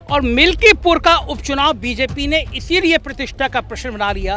और मिल्कीपुर का उपचुनाव बीजेपी ने इसीलिए प्रतिष्ठा का प्रश्न बना लिया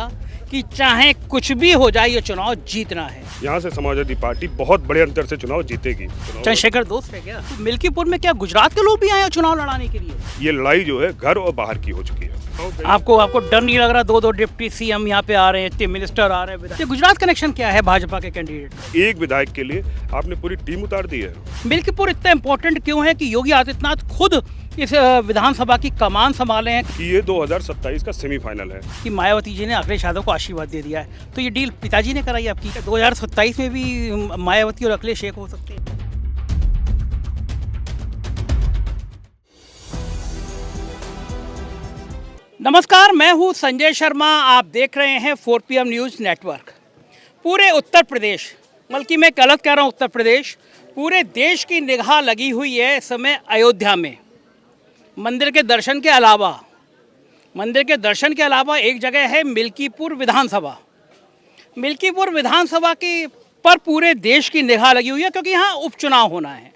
कि चाहे कुछ भी हो जाए ये चुनाव जीतना है। यहाँ से समाजवादी पार्टी बहुत बड़े अंतर से चुनाव जीतेगी। चंद्रशेखर दोस्त है क्या? तो मिल्कीपुर में क्या गुजरात के लोग भी आए हैं चुनाव लड़ाने के लिए? ये लड़ाई जो है घर और बाहर की हो चुकी है। आपको डर नहीं लग रहा? दो डिप्टी सीएम यहाँ पे आ रहे हैं, 3 मिनिस्टर आ रहे हैं। ये गुजरात कनेक्शन क्या है भाजपा के कैंडिडेट? एक विधायक के लिए आपने पूरी टीम उतार दी है। मिल्कीपुर इतना इम्पोर्टेंट क्यों है कि योगी आदित्यनाथ खुद इस विधानसभा की कमान संभाले हैं? कि ये 2027 का सेमीफाइनल है। कि मायावती जी ने अखिलेश यादव को आशीर्वाद दे दिया है, तो ये डील पिताजी ने कराई आपकी। 2027 में भी मायावती और अखिलेश एक हो सकते हैं। नमस्कार, मैं हूं संजय शर्मा। आप देख रहे हैं 4 PM न्यूज़ नेटवर्क। पूरे उत्तर प्रदेश, बल्कि मैं गलत कह रहा हूं, उत्तर प्रदेश, पूरे देश की निगाह लगी हुई है इस समय अयोध्या में। मंदिर के दर्शन के अलावा एक जगह है मिल्कीपुर विधानसभा। मिल्कीपुर विधानसभा की पर पूरे देश की निगाह लगी हुई है, क्योंकि यहाँ उपचुनाव होना है।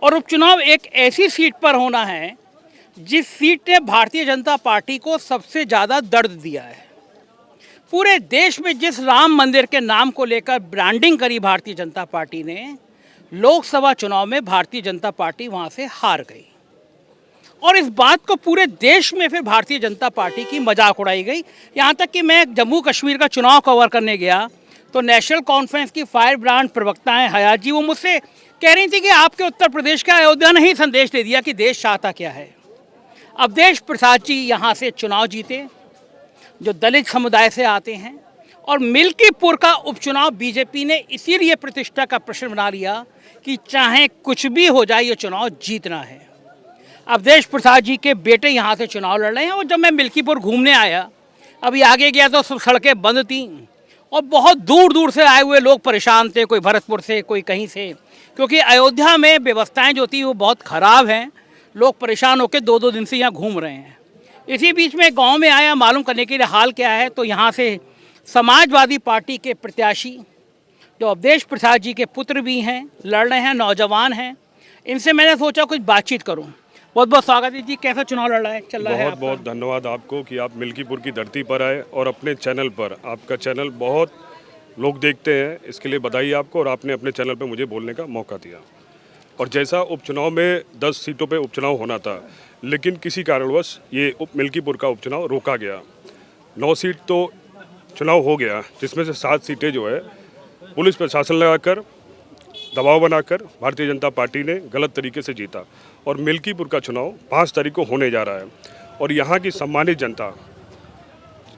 और उपचुनाव एक ऐसी सीट पर होना है जिस सीट ने भारतीय जनता पार्टी को सबसे ज़्यादा दर्द दिया है। पूरे देश में जिस राम मंदिर के नाम को लेकर ब्रांडिंग करी भारतीय जनता पार्टी ने, लोकसभा चुनाव में भारतीय जनता पार्टी वहाँ से हार गई। और इस बात को पूरे देश में फिर भारतीय जनता पार्टी की मजाक उड़ाई गई। यहाँ तक कि मैं जम्मू कश्मीर का चुनाव कवर करने गया तो नेशनल कॉन्फ्रेंस की फायर ब्रांड प्रवक्ता हैं हयात जी, वो मुझसे कह रही थी कि आपके उत्तर प्रदेश का अयोध्या ने ही संदेश दे दिया कि देश चाहता क्या है। अवधेश प्रसाद जी यहाँ से चुनाव जीते, जो दलित समुदाय से आते हैं। और मिल्कीपुर का उपचुनाव बीजेपी ने इसीलिए प्रतिष्ठा का प्रश्न बना लिया कि चाहे कुछ भी हो जाए ये चुनाव जीतना है। अवधेश प्रसाद जी के बेटे यहाँ से चुनाव लड़ रहे हैं। और जब मैं मिल्कीपुर घूमने आया, अभी आगे गया तो सड़कें बंद थीं और बहुत दूर दूर से आए हुए लोग परेशान थे, कोई भरतपुर से, कोई कहीं से, क्योंकि अयोध्या में व्यवस्थाएं जो थी वो बहुत ख़राब हैं। लोग परेशान होकर 2-2 दिन से यहाँ घूम रहे हैं। इसी बीच में गांव में आया मालूम करने के लिए हाल क्या है, तो यहाँ से समाजवादी पार्टी के प्रत्याशी जो अवधेश प्रसाद जी के पुत्र भी हैं, लड़ रहे हैं, नौजवान हैं। इनसे मैंने सोचा कुछ बातचीत करूं। बहुत बहुत स्वागत है जी। कैसा चुनाव लड़ रहा है, चल रहा है? बहुत बहुत धन्यवाद आपको कि आप मिल्कीपुर की धरती पर आए और अपने चैनल पर, आपका चैनल बहुत लोग देखते हैं, इसके लिए बधाई आपको। और आपने अपने चैनल पर मुझे बोलने का मौका दिया। और जैसा उपचुनाव में 10 सीटों पे उपचुनाव होना था, लेकिन किसी कारणवश ये मिल्कीपुर का उपचुनाव रोका गया। 9 सीट तो चुनाव हो गया, जिसमें से 7 सीटें जो है पुलिस प्रशासन लगाकर, दबाव बनाकर भारतीय जनता पार्टी ने गलत तरीके से जीता। और मिल्कीपुर का चुनाव 5 तारीख को होने जा रहा है। और यहाँ की सम्मानित जनता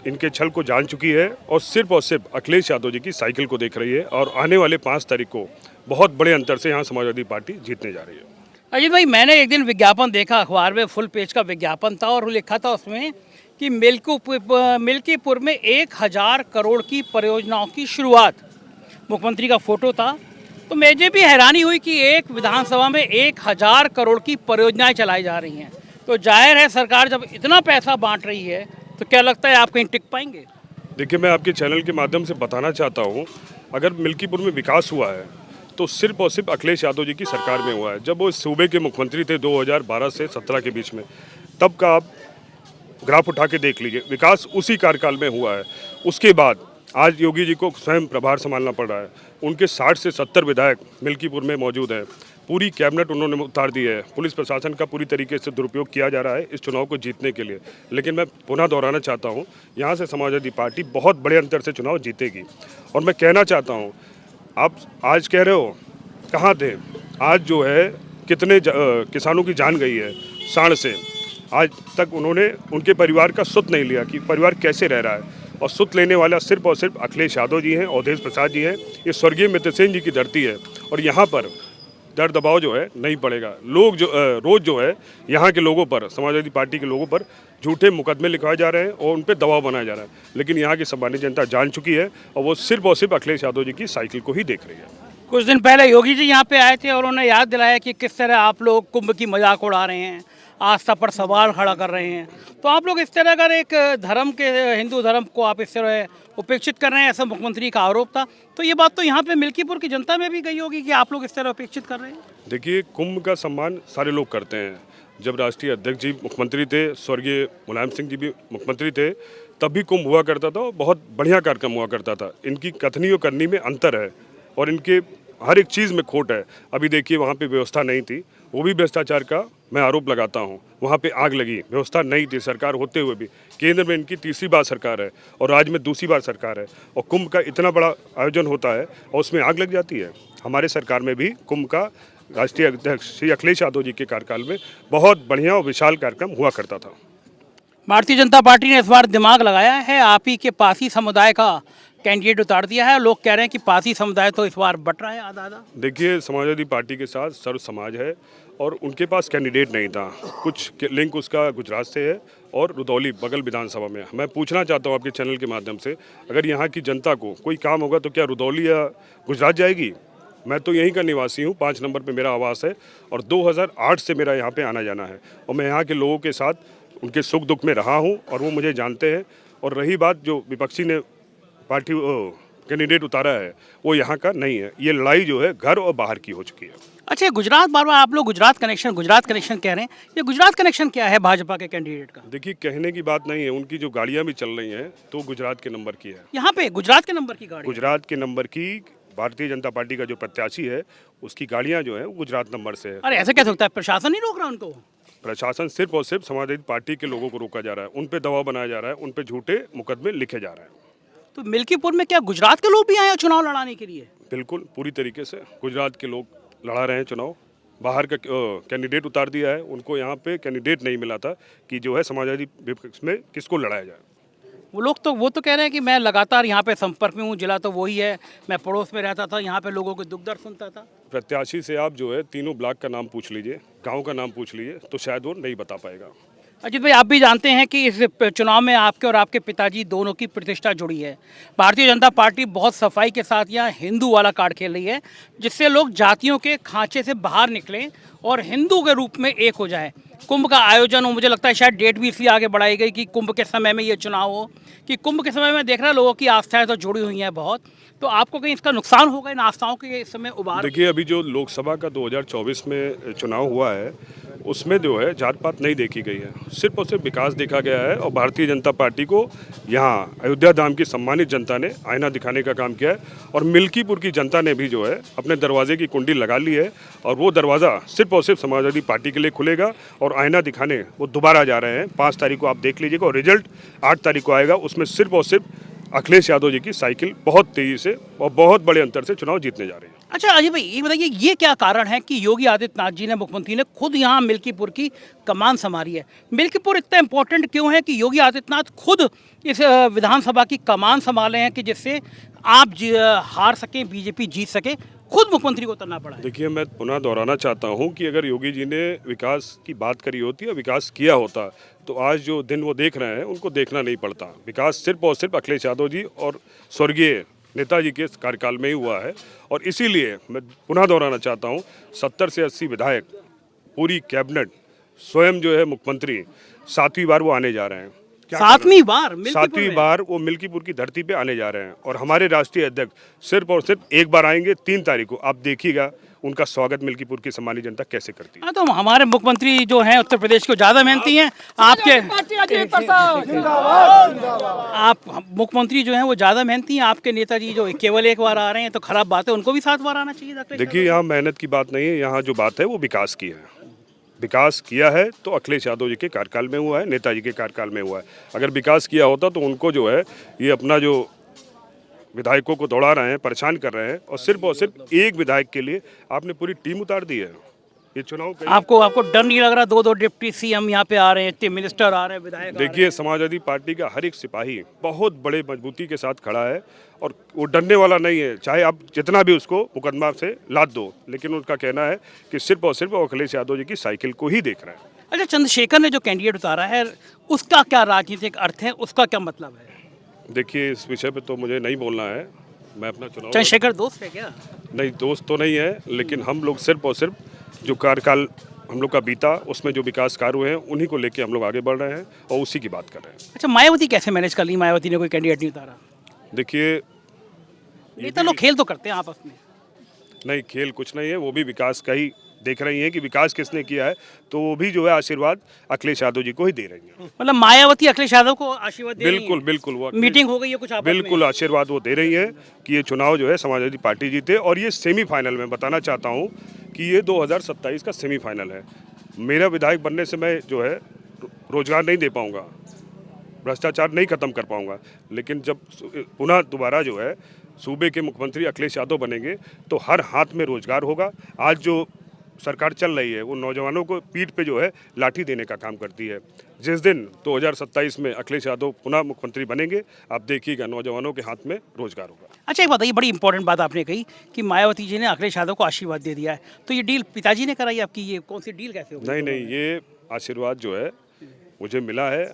इनके छल को जान चुकी है और सिर्फ अखिलेश यादव जी की साइकिल को देख रही है। और आने वाले 5 तारीख को बहुत बड़े अंतर से यहाँ समाजवादी पार्टी जीतने जा रही है। अजीत भाई, मैंने एक दिन विज्ञापन देखा अखबार में, फुल पेज का विज्ञापन था और लिखा था उसमें कि मिल्कीपुर में 1000 करोड़ की परियोजनाओं की शुरुआत, मुख्यमंत्री का फोटो था। तो मुझे भी हैरानी हुई कि एक विधानसभा में 1000 करोड़ की परियोजनाएं चलाई जा रही हैं। तो जाहिर है सरकार जब इतना पैसा बांट रही है तो क्या लगता है आप कहीं टिक पाएंगे? देखिए, मैं आपके चैनल के माध्यम से बताना चाहता हूँ, अगर मिल्कीपुर में विकास हुआ है तो सिर्फ और सिर्फ अखिलेश यादव जी की सरकार में हुआ है। जब वो सूबे के मुख्यमंत्री थे 2012 से 17 के बीच में, तब का आप ग्राफ उठा के देख लीजिए, विकास उसी कार्यकाल में हुआ है। उसके बाद आज योगी जी को स्वयं प्रभार संभालना पड़ रहा है। उनके 60 से 70 विधायक मिल्कीपुर में मौजूद हैं। पूरी कैबिनेट उन्होंने उतार दी है। पुलिस प्रशासन का पूरी तरीके से दुरुपयोग किया जा रहा है इस चुनाव को जीतने के लिए। लेकिन मैं पुनः दोहराना चाहता हूँ, यहाँ से समाजवादी पार्टी बहुत बड़े अंतर से चुनाव जीतेगी। और मैं कहना चाहता हूँ, आप आज कह रहे हो कहाँ थे, आज जो है कितने किसानों की जान गई है सांड से। आज तक उन्होंने उनके परिवार का सुध नहीं लिया कि परिवार कैसे रह रहा है। और सुध लेने वाला सिर्फ और सिर्फ अखिलेश यादव जी हैं, अवधेश प्रसाद जी हैं। ये स्वर्गीय मित्रसेन जी की धरती है और यहाँ पर दर दबाव जो है नहीं पड़ेगा। लोग जो रोज़ जो है यहाँ के लोगों पर, समाजवादी पार्टी के लोगों पर झूठे मुकदमे लिखवाए जा रहे हैं और उन पर दबाव बनाया जा रहा है। लेकिन यहाँ की सम्मानित जनता जान चुकी है और वो सिर्फ और सिर्फ अखिलेश यादव जी की साइकिल को ही देख रही है। कुछ दिन पहले योगी जी यहाँ पे आए थे और उन्होंने याद दिलाया कि किस तरह आप लोग कुंभ की मजाक उड़ा रहे हैं, आस्था पर सवाल खड़ा कर रहे हैं। तो आप लोग इस तरह अगर एक धर्म के, हिंदू धर्म को आप इस तरह उपेक्षित कर रहे हैं, ऐसा मुख्यमंत्री का आरोप था। तो ये बात तो यहाँ पे मिल्कीपुर की जनता में भी गई होगी कि आप लोग इस तरह उपेक्षित कर रहे हैं। देखिए, कुंभ का सम्मान सारे लोग करते हैं। जब राष्ट्रीय अध्यक्ष जी मुख्यमंत्री थे, स्वर्गीय मुलायम सिंह जी भी मुख्यमंत्री थे, तब भी कुंभ हुआ करता था और बहुत बढ़िया कार्यक्रम हुआ करता था। इनकी कथनी और करनी में अंतर है और इनके हर एक चीज़ में खोट है। अभी देखिए वहाँ पे व्यवस्था नहीं थी, वो भी भ्रष्टाचार का मैं आरोप लगाता हूँ। वहाँ पे आग लगी, व्यवस्था नहीं थी सरकार होते हुए भी। केंद्र में इनकी तीसरी बार सरकार है और राज्य में दूसरी बार सरकार है और कुंभ का इतना बड़ा आयोजन होता है और उसमें आग लग जाती है। हमारे सरकार में भी कुंभ का राष्ट्रीय अध्यक्ष श्री अखिलेश यादव जी के कार्यकाल में बहुत बढ़िया और विशाल कार्यक्रम हुआ करता था। भारतीय जनता पार्टी ने इस बार दिमाग लगाया है, आप ही के पासी समुदाय का कैंडिडेट उतार दिया है। लोग कह रहे हैं कि पासी समुदाय तो इस बार बट रहा है आधा आधा। देखिए, समाजवादी पार्टी के साथ सर्व समाज है और उनके पास कैंडिडेट नहीं था। कुछ लिंक उसका गुजरात से है और रुदौली बगल विधानसभा में। मैं पूछना चाहता हूँ आपके चैनल के माध्यम से, अगर यहाँ की जनता को कोई काम होगा तो क्या रुदौली या गुजरात जाएगी? मैं तो यहीं का निवासी हूँ, 5 नंबर पे मेरा आवास है और 2008 से मेरा यहाँ पे आना जाना है और मैं यहाँ के लोगों के साथ उनके सुख दुख में रहा हूँ और वो मुझे जानते हैं। और रही बात जो विपक्षी ने पार्टी कैंडिडेट उतारा है, वो यहाँ का नहीं है। ये लड़ाई जो है घर और बाहर की हो चुकी है। अच्छा, गुजरात, बार बार आप लोग गुजरात कनेक्शन कह रहे हैं, ये गुजरात कनेक्शन क्या है भाजपा के कैंडिडेट का? देखिए, कहने की बात नहीं है, उनकी जो गाड़ियाँ भी चल रही हैं तो गुजरात के नंबर की है। यहाँ पे गुजरात के नंबर की गाड़ी? गुजरात के नंबर की भारतीय जनता पार्टी का जो प्रत्याशी है उसकी गाड़ियाँ जो है वो गुजरात नंबर से है। अरे ऐसे कैसे होता है? प्रशासन नहीं रोक रहा उनको? प्रशासन सिर्फ और सिर्फ समाजवादी पार्टी के लोगों को रोका जा रहा है, उन पे दबाव बनाया जा रहा है, उन पे झूठे मुकदमे लिखे जा रहे हैं। तो मिल्कीपुर में क्या गुजरात के लोग भी आए हैं चुनाव लड़ाने के लिए? बिल्कुल, पूरी तरीके से गुजरात के लोग लड़ा रहे हैं चुनाव। बाहर का कैंडिडेट उतार दिया है, उनको यहाँ पे कैंडिडेट नहीं मिला था कि जो है समाजवादी विपक्ष में किसको लड़ाया जाए। वो तो कह रहे हैं कि मैं लगातार यहाँ पे संपर्क में हूँ, जिला तो वही है, मैं पड़ोस में रहता था, यहाँ पे लोगों के दुख दर्द सुनता था। प्रत्याशी से आप जो है तीनों ब्लॉक का नाम पूछ लीजिए, गांव का नाम पूछ लीजिए, तो शायद वो नहीं बता पाएगा। अजीत भाई, आप भी जानते हैं कि इस चुनाव में आपके और आपके पिताजी दोनों की प्रतिष्ठा जुड़ी है। भारतीय जनता पार्टी बहुत सफाई के साथ यहाँ हिंदू वाला कार्ड खेल रही है, जिससे लोग जातियों के खांचे से बाहर निकलें और हिंदू के रूप में एक हो जाए। कुंभ का आयोजन हो, मुझे लगता है शायद डेट भी इसलिए आगे बढ़ाई गई कि कुंभ के समय में ये चुनाव हो, कि कुंभ के समय में देख रहा है लोगों की आस्थाएं तो जुड़ी हुई हैं बहुत, तो आपको कहीं इसका नुकसान होगा इन आस्थाओं के इस समय उभार? देखिए, अभी जो लोकसभा का 2024 में चुनाव हुआ है उसमें जो है जात पात नहीं देखी गई है, सिर्फ और सिर्फ विकास देखा गया है और भारतीय जनता पार्टी को यहाँ अयोध्या धाम की सम्मानित जनता ने आईना दिखाने का काम किया है और मिल्कीपुर की जनता ने भी जो है अपने दरवाजे की कुंडी लगा ली है और वो दरवाज़ा सिर्फ और सिर्फ समाजवादी पार्टी के लिए खुलेगा और आईना दिखाने वो दोबारा जा रहे हैं। 5 तारीख को आप देख लीजिएगा और रिजल्ट 8 तारीख को आएगा। उसमें सिर्फ और सिर्फ अखिलेश यादव जी की साइकिल बहुत तेजी से और बहुत बड़े अंतर से चुनाव जीतने जा रही है। अच्छा अजय भाई, ये बताइए, ये क्या कारण है कि योगी आदित्यनाथ जी ने, मुख्यमंत्री ने खुद यहाँ मिल्कीपुर की कमान संभाली है? मिल्कीपुर इतना इम्पोर्टेंट क्यों है कि योगी आदित्यनाथ खुद इस विधानसभा की कमान संभाले हैं कि जिससे आप हार सकें, बीजेपी जीत सके, खुद मुख्यमंत्री को उतरना पड़ा है? देखिए, मैं पुनः दोहराना चाहता हूं कि अगर योगी जी ने विकास की बात करी होती या विकास किया होता तो आज जो दिन वो देख रहे हैं उनको देखना नहीं पड़ता। विकास सिर्फ और सिर्फ अखिलेश यादव जी और स्वर्गीय नेताजी के कार्यकाल में ही हुआ है और इसीलिए मैं पुनः दोहराना चाहता हूं 70 से 80 विधायक, पूरी कैबिनेट, स्वयं जो है मुख्यमंत्री 7वीं बार वो आने जा रहे हैं। 7वीं बार? 7वीं बार वो मिल्कीपुर की धरती पे आने जा रहे हैं और हमारे राष्ट्रीय अध्यक्ष सिर्फ और सिर्फ एक बार आएंगे 3 तारीख को। आप देखिएगा उनका स्वागत मिल्कीपुर की सम्मानित जनता कैसे करती है। तो हमारे मुख्यमंत्री जो हैं उत्तर प्रदेश को ज़्यादा मेहनती हैं, आपके आप मुख्यमंत्री जो हैं वो ज़्यादा मेहनती हैं, आपके नेताजी जो केवल एक बार आ रहे हैं तो खराब बात है, उनको भी 7 बार आना चाहिए। देखिए, यहाँ मेहनत की बात नहीं है, यहाँ जो बात है वो विकास की है। विकास किया है तो अखिलेश यादव जी के कार्यकाल में हुआ है, नेताजी के कार्यकाल में हुआ है। अगर विकास किया होता तो उनको जो है ये अपना जो विधायकों को दौड़ा रहे हैं, परेशान कर रहे हैं और सिर्फ एक विधायक के लिए आपने पूरी टीम उतार दी है। ये चुनाव आपको डर नहीं लग रहा? 2 डिप्टी सीएम यहाँ पे आ रहे हैं, 3 मिनिस्टर आ रहे हैं, विधायक? देखिए, समाजवादी पार्टी का हर एक सिपाही बहुत बड़े मजबूती के साथ खड़ा है और वो डरने वाला नहीं है, चाहे आप जितना भी उसको मुकदमा से लाद दो, लेकिन उनका कहना है कि सिर्फ और सिर्फ अखिलेश यादव जी की साइकिल को ही देख रहे हैं। अच्छा, चंद्रशेखर ने जो कैंडिडेट उतारा है उसका क्या राजनीतिक अर्थ है, उसका क्या मतलब है? देखिए, इस विषय पे तो मुझे नहीं बोलना है। मैं अपना चुनाव, चंद्रशेखर दोस्त है क्या? नहीं, दोस्त तो नहीं है, लेकिन हम लोग सिर्फ और सिर्फ जो कार्यकाल हम लोग का बीता उसमें जो विकास कार्य हुए हैं उन्हीं को लेके हम लोग आगे बढ़ रहे हैं और उसी की बात कर रहे हैं। अच्छा, मायावती कैसे मैनेज कर ली? मायावती ने कोई कैंडिडेट नहीं उतारा? देखिए, नेता लोग खेल तो करते हैं आपस में। नहीं, खेल कुछ नहीं है, वो भी विकास का ही देख रही हैं कि विकास किसने किया है, तो वो भी जो है आशीर्वाद अखिलेश यादव जी को ही दे रही हैं। मतलब मायावती अखिलेश यादव को आशीर्वाद दे रही हैं? बिल्कुल बिल्कुल, वो मीटिंग हो गई है कुछ आपस में? बिल्कुल आशीर्वाद वो दे रही हैं कि ये चुनाव जो है समाजवादी पार्टी जीते। और ये सेमीफाइनल में बताना चाहता हूँ कि ये 2027 का सेमीफाइनल है। मेरा विधायक बनने से मैं जो है रोजगार नहीं दे पाऊँगा, भ्रष्टाचार नहीं खत्म कर पाऊँगा, लेकिन जब पुनः दोबारा जो है सूबे के मुख्यमंत्री अखिलेश यादव बनेंगे तो हर हाथ में रोजगार होगा। आज जो सरकार चल रही है वो नौजवानों को पीठ पे जो है लाठी देने का काम करती है। जिस दिन 2027 में अखिलेश यादव पुनः मुख्यमंत्री बनेंगे, आप देखिएगा नौजवानों के हाथ में रोजगार होगा। अच्छा, एक बताइए, बड़ी इंपॉर्टेंट बात आपने कही कि मायावती जी ने अखिलेश यादव को आशीर्वाद दे दिया है, तो ये डील पिताजी ने कराई आपकी? ये कौन सी डील कैसे होगी? नहीं, ये आशीर्वाद जो है मुझे मिला है,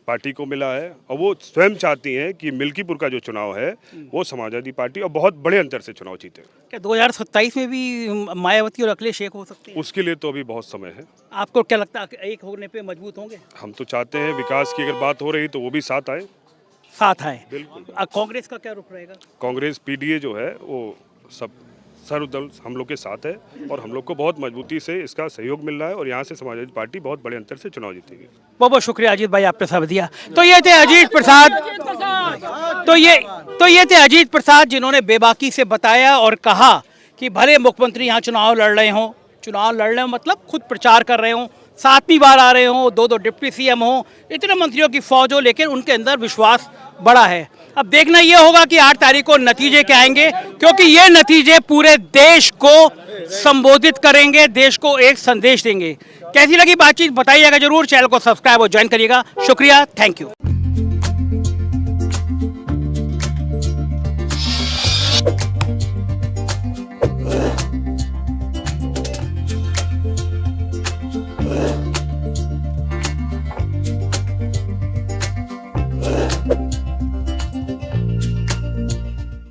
पार्टी को मिला है, और वो स्वयं चाहती हैं कि मिल्कीपुर का जो चुनाव है वो समाजवादी पार्टी और बहुत बड़े अंतर से चुनाव जीते। क्या 2027 में भी मायावती और अखिलेश एक हो सकते हैं? उसके लिए तो अभी बहुत समय है। आपको क्या लगता है एक होने पे मजबूत होंगे? हम तो चाहते हैं विकास की अगर बात हो रही तो वो भी साथ आए। साथ आए। बिल्कुल। कांग्रेस का क्या रुख रहेगा? कांग्रेस पीडीए जो है वो सब सर्वदल हम लोग के साथ है और हम लोग को बहुत मजबूती से इसका सहयोग मिल रहा है और यहाँ से समाजवादी पार्टी बहुत बड़े अंतर से चुनाव जीतेगी। बहुत बहुत शुक्रिया अजीत भाई, आपने सब दिया। तो ये थे अजीत प्रसाद, तो ये थे अजीत प्रसाद जिन्होंने बेबाकी से बताया और कहा कि भले मुख्यमंत्री यहाँ चुनाव लड़ रहे हो मतलब खुद प्रचार कर रहे हो, 7वीं बार आ रहे हो, 2 डिप्टी सीएम हो, इतने मंत्रियों की फौज हो, लेकिन उनके अंदर विश्वास बड़ा है। अब देखना ये होगा कि 8 तारीख को नतीजे क्या आएंगे, क्योंकि ये नतीजे पूरे देश को संबोधित करेंगे, देश को एक संदेश देंगे। कैसी लगी बातचीत बताइएगा जरूर, चैनल को सब्सक्राइब और ज्वाइन करिएगा। शुक्रिया, थैंक यू।